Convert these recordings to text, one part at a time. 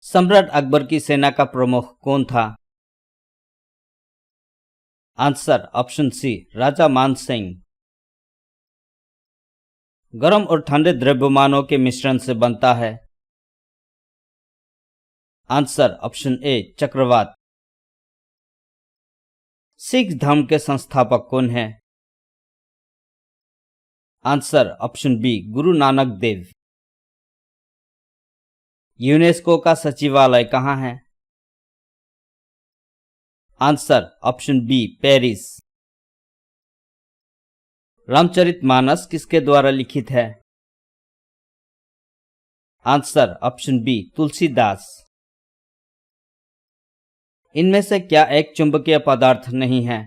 सम्राट अकबर की सेना का प्रमुख कौन था? आंसर ऑप्शन सी राजा मान सिंह। गर्म और ठंडे द्रव्यमानों के मिश्रण से बनता है। आंसर ऑप्शन ए चक्रवात। सिख धर्म के संस्थापक कौन है? Answer option B Guru Nanak Dev. UNESCO का सचिवालय कहाँ है? Answer option B Paris. Ramcharitmanas किसके द्वारा लिखित है? Answer option B Tulsidas. इनमें से क्या एक चुंबकीय पदार्थ नहीं है?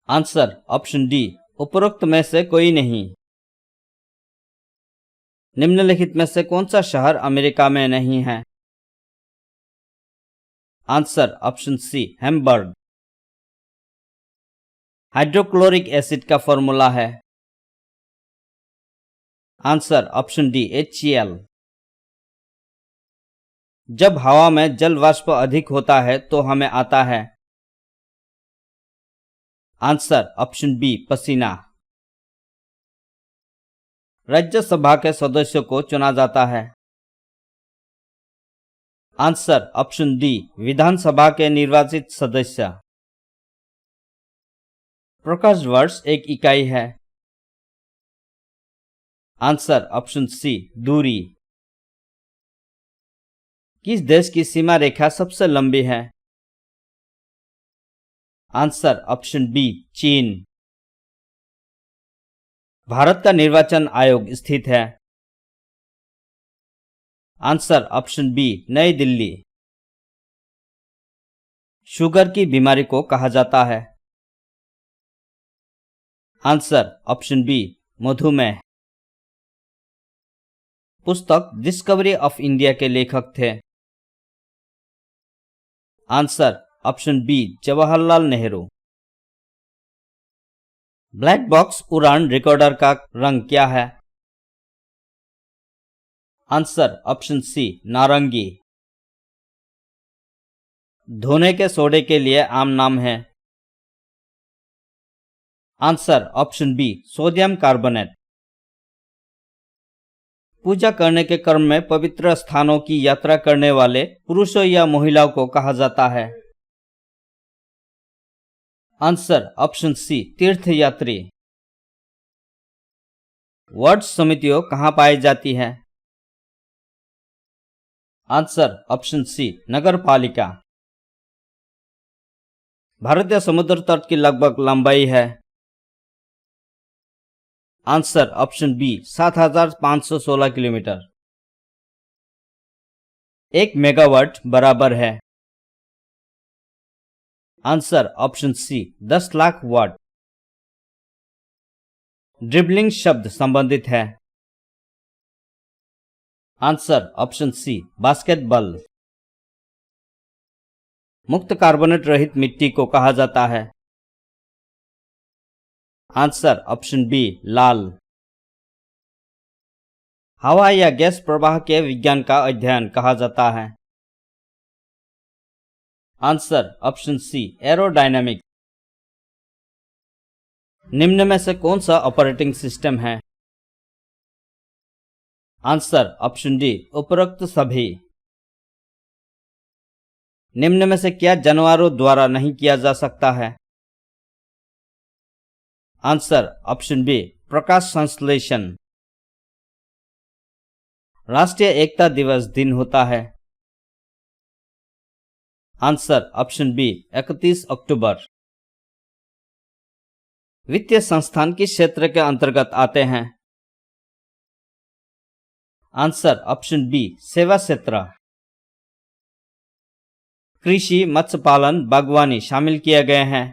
आंसर ऑप्शन डी उपरोक्त में से कोई नहीं। निम्नलिखित में से कौन सा शहर अमेरिका में नहीं है? Answer option C Hamburg. Hydrochloric acid का फॉर्मूला है? Answer option D HCl। जब हवा में जल वाष्प अधिक होता है तो हमें आता है? आंसर ऑप्शन बी पसीना। राज्यसभा के सदस्यों को चुना जाता है? आंसर ऑप्शन डी विधानसभा के निर्वाचित सदस्य। प्रकाश वर्ष एक इकाई है? आंसर ऑप्शन सी दूरी। किस देश की सीमा रेखा सबसे लंबी है? आंसर ऑप्शन बी चीन। भारत का निर्वाचन आयोग स्थित है? आंसर ऑप्शन बी नई दिल्ली। शुगर की बीमारी को कहा जाता है? आंसर ऑप्शन बी मधुमेह। पुस्तक डिस्कवरी ऑफ इंडिया के लेखक थे? Answer option B Jawaharlal Nehru. Black box उड़ान रिकॉर्डर का रंग क्या है? आंसर ऑप्शन सी नारंगी। धोने के सोडे के लिए आम नाम है? Answer option B sodium carbonate. पूजा करने के क्रम में पवित्र स्थानों की यात्रा करने वाले पुरुषों या महिलाओं को कहा जाता है? आंसर ऑप्शन सी तीर्थयात्री। वार्ड समितियों कहाँ पाई जाती है? आंसर ऑप्शन सी नगर पालिका। भारतीय समुद्र तट की लगभग लंबाई है? Answer option B 7516 kilometre. 1 megawatt बराबर है? Answer option C 10 lakh watt. Dribbling शब्द संबंधित है? Answer option C basketball. मुक्त कार्बोनेट रहित मिट्टी को कहा जाता है? आंसर ऑप्शन बी लाल। हवा या गैस प्रवाह के विज्ञान का अध्ययन कहा जाता है? Answer option C aerodynamics. निम्न में से कौन सा ऑपरेटिंग सिस्टम है? आंसर ऑप्शन डी उपरोक्त सभी। निम्न में से क्या जानवरों द्वारा नहीं किया जा सकता है? आंसर ऑप्शन बी प्रकाश संश्लेषण। राष्ट्रीय एकता दिवस दिन होता है? आंसर ऑप्शन बी 31 अक्टूबर। वित्तीय संस्थान किस क्षेत्र के अंतर्गत आते हैं? आंसर ऑप्शन बी सेवा क्षेत्र। कृषि, मत्स्य पालन, बागवानी शामिल किए गए हैं?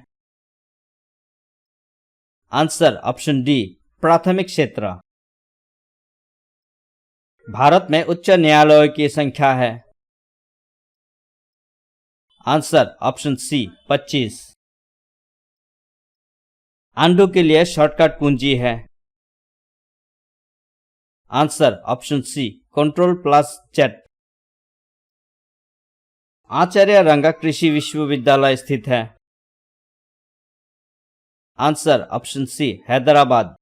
आंसर ऑप्शन डी प्राथमिक क्षेत्र। भारत में उच्च न्यायालयों की संख्या है? आंसर ऑप्शन सी 25। आंडू के लिए शॉर्टकट कुंजी है? Answer option C control plus Z. Acharya Ranga कृषि विश्वविद्यालय स्थित है। Answer option C Hyderabad.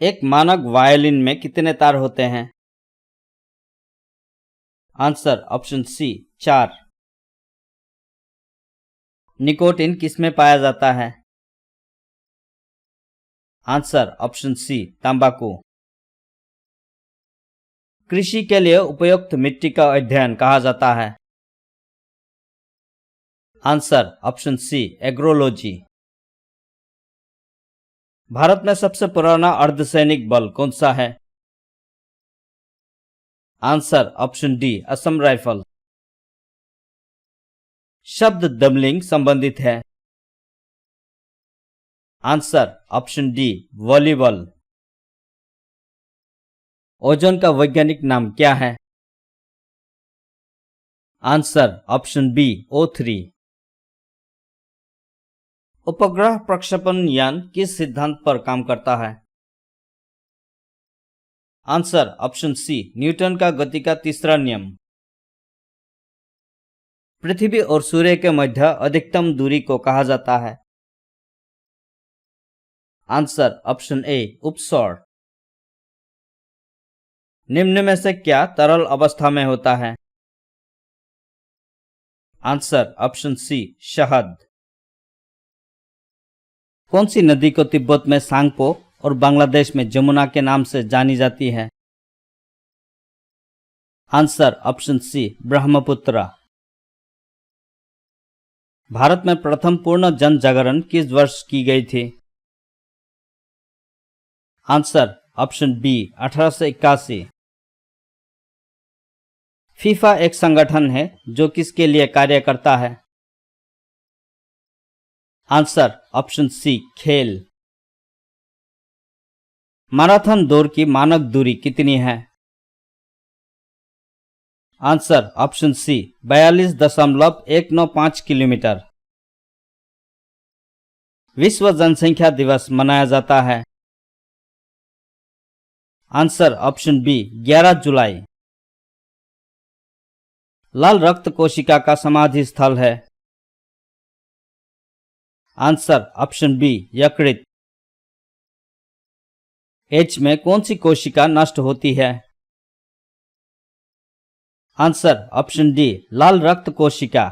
एक मानक वायलिन में कितने तार होते हैं? आंसर ऑप्शन सी 4। निकोटिन किसमें पाया जाता है? आंसर ऑप्शन सी तंबाकू। कृषि के लिए उपयुक्त मिट्टी का अध्ययन कहा जाता है? Answer option C agrology. Bharat में सबसे पुराना अर्धसैनिक बल कौन सा है? Answer option D Assam rifle. शब्द डबलिंग संबंधित है? Answer option D volleyball. Ozone का वैज्ञानिक नाम क्या है? Answer option B O3। उपग्रह प्रक्षेपण यान किस सिद्धांत पर काम करता है? आंसर ऑप्शन सी न्यूटन का गति का तीसरा नियम। पृथ्वी और सूर्य के मध्य अधिकतम दूरी को कहा जाता है? आंसर ऑप्शन ए उपसौर। निम्न में से क्या तरल अवस्था में होता है? आंसर ऑप्शन सी शहद। कौन सी नदी को तिब्बत में सांगपो और बांग्लादेश में जमुना के नाम से जानी जाती है? Answer option C Brahmaputra. भारत में प्रथम पूर्ण जन जागरण किस वर्ष की गई थी? Answer option B 1881। फीफा एक संगठन है जो किसके लिए कार्य करता है? आंसर ऑप्शन सी खेल। मैराथन दौड़ की मानक दूरी कितनी है? Answer option C 42.195 kilometre. विश्व जनसंख्या दिवस मनाया जाता है? आंसर ऑप्शन बी 11 जुलाई। लाल रक्त कोशिका का समाधि स्थल है? आंसर ऑप्शन बी यकृत। एच में कौन सी कोशिका नष्ट होती है? आंसर ऑप्शन डी लाल रक्त कोशिका।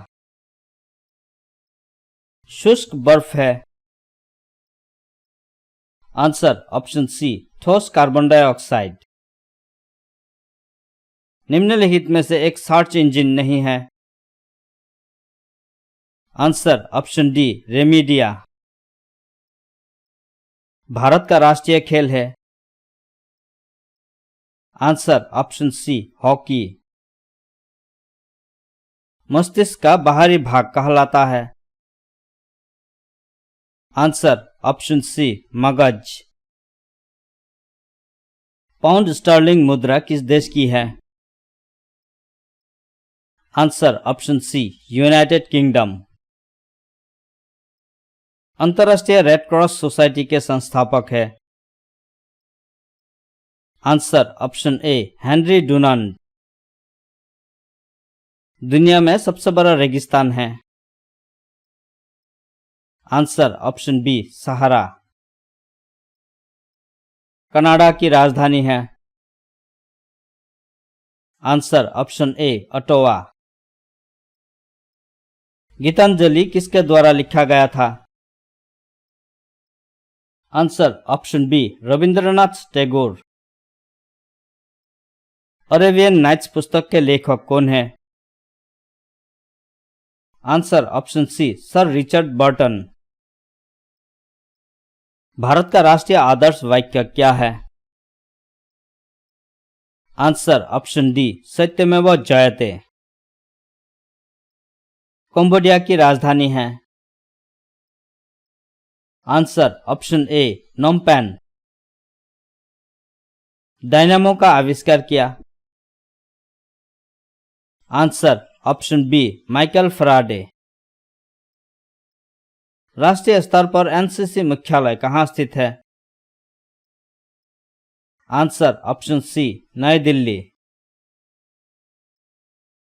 शुष्क बर्फ है? आंसर ऑप्शन सी ठोस कार्बन डाइऑक्साइड। निम्नलिखित में से एक सर्च इंजन नहीं है? आंसर ऑप्शन डी रेमीडिया। भारत का राष्ट्रीय खेल है? Answer option C hockey. मस्तिष्क का बाहरी भाग कहलाता है? आंसर ऑप्शन सी मगज। पाउंड स्टर्लिंग मुद्रा किस देश की है? Answer option C United Kingdom. अंतर्राष्ट्रीय रेड क्रॉस सोसाइटी के संस्थापक है? Answer option A Henri Dunant. दुनिया में सबसे बड़ा रेगिस्तान है? Answer option B Sahara. Canada की राजधानी है? Answer option A Ottawa. Gitanjali किसके द्वारा लिखा गया था? Answer option B Rabindranath Tagore. Arabian Nights पुस्तक के लेखक कौन है? Answer option C sir Richard Burton. Bharat का राष्ट्रीय आदर्श वाक्य क्या है? आंसर ऑप्शन डी सत्यमेव जयते। कंबोडिया की राजधानी है? Answer option A Phnom Penh. Dynamo का आविष्कार किया? Answer option B Michael Faraday. राष्ट्रीय स्तर पर एनसीसी मुख्यालय कहाँ स्थित है? आंसर ऑप्शन सी नई दिल्ली।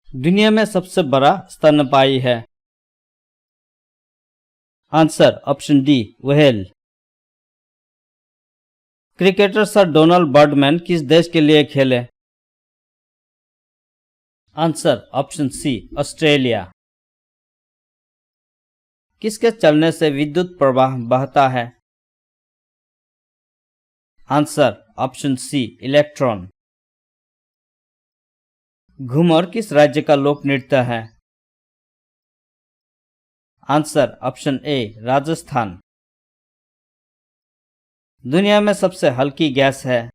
दुनिया में सबसे बड़ा स्तनपायी है। Answer option D whale. Cricketer sir Donald Bradman किस देश के लिए खेले? Answer option C Australia. किसके चलने से विद्युत प्रवाह बहता है? Answer option C electron. Ghoomar किस राज्य का लोक नृत्य है? Answer option A Rajasthan. दुनिया में सबसे हल्की गैस है?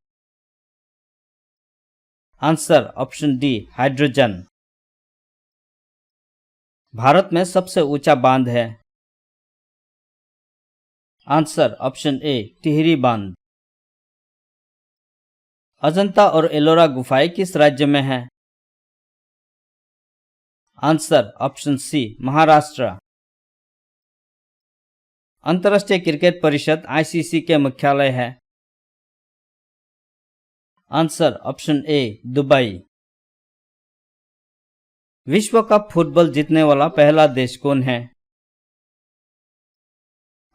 Answer option D hydrogen. Bharat में सबसे ऊंचा बांध है? आंसर ऑप्शन ए टिहरी बांध। अजंता और एलोरा गुफाएं किस राज्य में हैं? Answer option C Maharashtra. अंतर्राष्ट्रीय क्रिकेट परिषद आईसीसी के मुख्यालय है? Answer option A Dubai. विश्व कप फुटबॉल जीतने वाला पहला देश कौन है?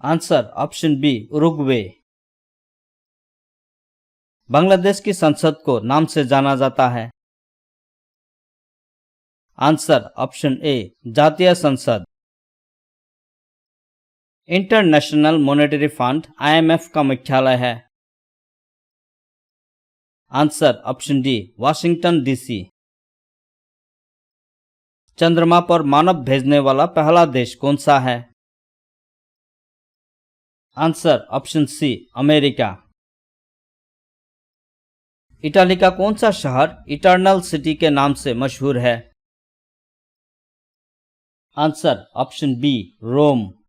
Answer option B Uruguay. Bangladesh की संसद को नाम से जाना जाता है? आंसर ऑप्शन ए जातीय संसद। इंटरनेशनल मॉनेटरी फंड आईएमएफ का मुख्यालय है? Answer option D Washington DC. चंद्रमा पर मानव भेजने वाला पहला देश कौन सा है? Answer option C America. Italy का कौन सा शहर इटर्नल सिटी के नाम से मशहूर है? आंसर ऑप्शन बी रोम।